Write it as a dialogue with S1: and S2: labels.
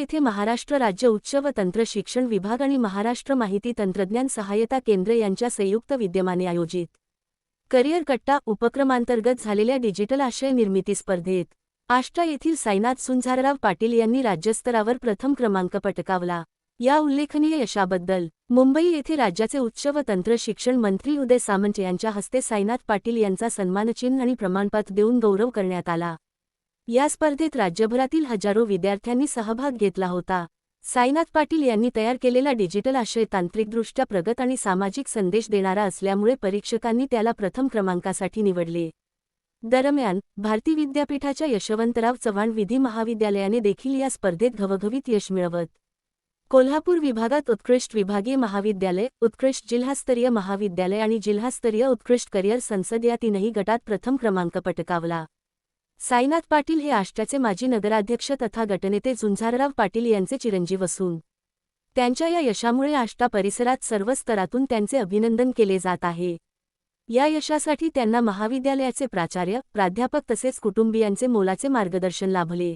S1: येथे महाराष्ट्र राज्य उच्च व तंत्र शिक्षण विभाग आणि महाराष्ट्र माहिती तंत्रज्ञान सहायता केंद्र यांच्या संयुक्त विद्यमाने आयोजित करिअर कट्टा उपक्रमांतर्गत झालेल्या डिजिटल आशय निर्मिती स्पर्धेत आष्टा येथील साईनाथ सुंझारराव पाटील यांनी राज्यस्तरावर प्रथम क्रमांक पटकावला। या उल्लेखनीय यशाबद्दल मुंबई येथे राज्याचे उच्च व तंत्र शिक्षण मंत्री उदय सामंत यांच्या हस्ते साईनाथ पाटील यांचा सन्मानचिन्ह आणि प्रमाणपत्र देऊन गौरव करण्यात आला। या स्पर्धेत राज्यभरातील हजारो विद्यार्थ्यांनी सहभाग घेतला होता। साईनाथ पाटील यांनी तयार केलेला डिजिटल आशय तांत्रिकदृष्ट्या प्रगत आणि सामाजिक संदेश देणारा असल्यामुळे परीक्षकांनी त्याला प्रथम क्रमांकासाठी निवडले। दरम्यान भारती विद्यापीठाच्या यशवंतराव चव्हाण विधी महाविद्यालयाने देखील या स्पर्धेत घवघवीत यश मिळवत कोल्हापूर विभागात उत्कृष्ट विभागीय महाविद्यालय, उत्कृष्ट जिल्हास्तरीय महाविद्यालय आणि जिल्हास्तरीय उत्कृष्ट करिअर संसद या तीनही गटात प्रथम क्रमांक पटकावला। साईनाथ पाटील हे आष्ट्याचे माजी नगराध्यक्ष तथा गटनेते झुंझारराव पाटील यांचे चिरंजीव असून त्यांच्या या यशामुळे आष्टा परिसरात सर्व स्तरातून त्यांचे अभिनंदन केले जात आहे। या यशासाठी त्यांना महाविद्यालयाचे प्राचार्य, प्राध्यापक तसेच कुटुंबियांचे मोलाचे मार्गदर्शन लाभले।